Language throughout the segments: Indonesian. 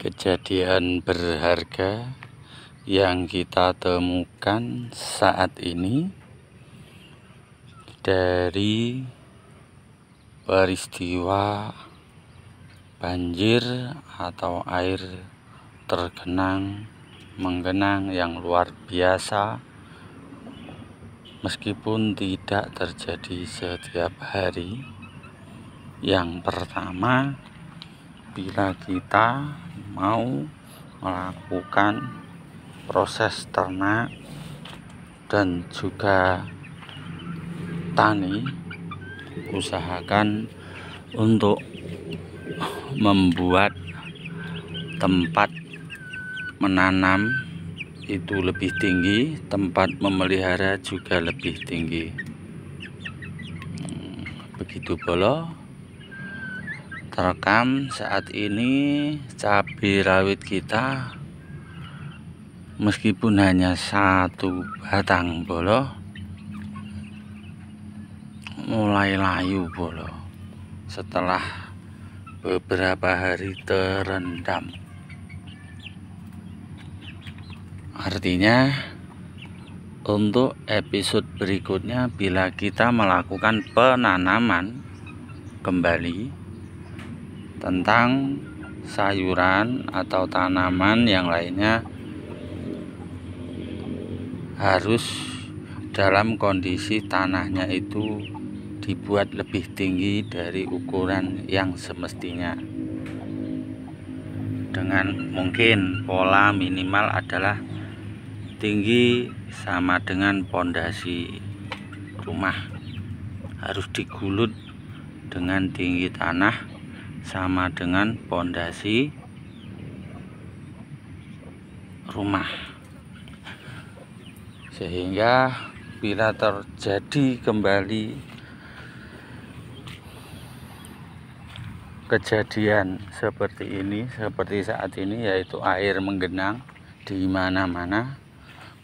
Kejadian berharga yang kita temukan saat ini dari peristiwa banjir atau air tergenang menggenang yang luar biasa, meskipun tidak terjadi setiap hari. Yang pertama, bila kita mau melakukan proses ternak dan juga tani, usahakan untuk membuat tempat menanam itu lebih tinggi, tempat memelihara juga lebih tinggi. Begitu pula terekam saat ini cabai rawit kita, meskipun hanya satu batang bolo, mulai layu bolo setelah beberapa hari terendam. Artinya untuk episode berikutnya, bila kita melakukan penanaman kembali tentang sayuran atau tanaman yang lainnya, harus dalam kondisi tanahnya itu dibuat lebih tinggi dari ukuran yang semestinya. Dengan mungkin pola minimal adalah tinggi sama dengan pondasi rumah, harus digulut dengan tinggi tanah sama dengan pondasi rumah, sehingga bila terjadi kembali kejadian seperti ini, seperti saat ini, yaitu air menggenang di mana-mana,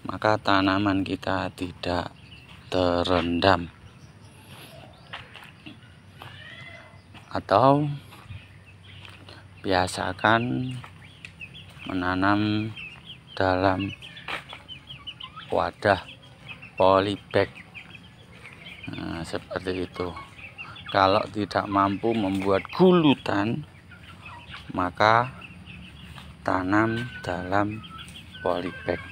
maka tanaman kita tidak terendam. Atau biasakan menanam dalam wadah polybag, seperti itu. Kalau tidak mampu membuat gulutan, maka tanam dalam polybag.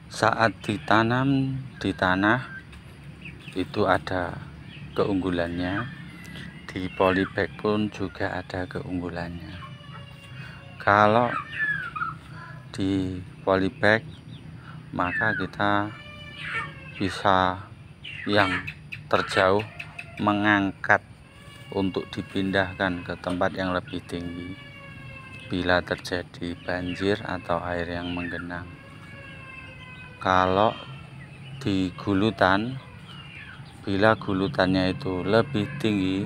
Saat ditanam di tanah itu ada keunggulannya, di polybag pun juga ada keunggulannya. Kalau di polybag, maka kita bisa yang terjauh mengangkat untuk dipindahkan ke tempat yang lebih tinggi bila terjadi banjir atau air yang menggenang. Kalau di gulutan, bila gulutannya itu lebih tinggi,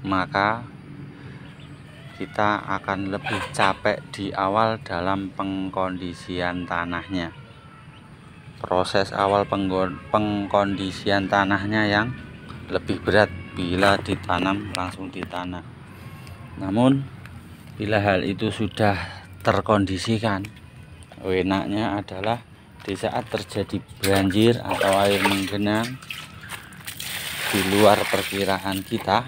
maka kita akan lebih capek di awal dalam pengkondisian tanahnya. Proses awal pengkondisian tanahnya yang lebih berat bila ditanam langsung di tanah. Namun bila hal itu sudah terkondisikan, enaknya adalah di saat terjadi banjir atau air menggenang di luar perkiraan kita,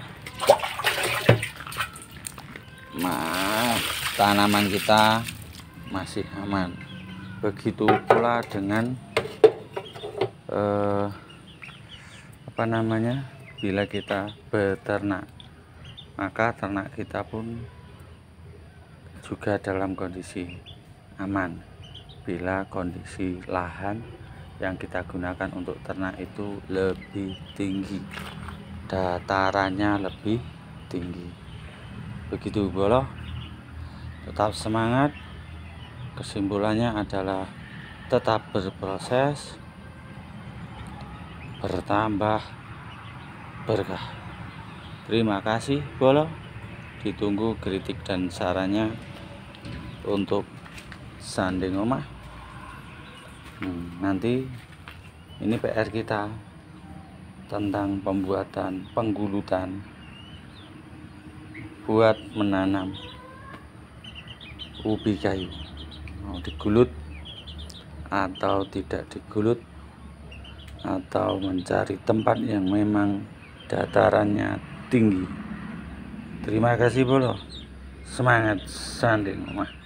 tanaman kita masih aman. Begitu pula dengan bila kita beternak, maka ternak kita pun juga dalam kondisi aman bila kondisi lahan yang kita gunakan untuk ternak itu lebih tinggi, datarannya lebih tinggi. Begitu bolo, tetap semangat. Kesimpulannya adalah tetap berproses, bertambah berkah. Terima kasih bolo, ditunggu kritik dan sarannya untuk sanding omah. Nanti ini PR kita tentang pembuatan penggulutan buat menanam ubi kayu, mau digulut atau tidak digulut, atau mencari tempat yang memang datarannya tinggi. Terima kasih Bolo, semangat sanding omah.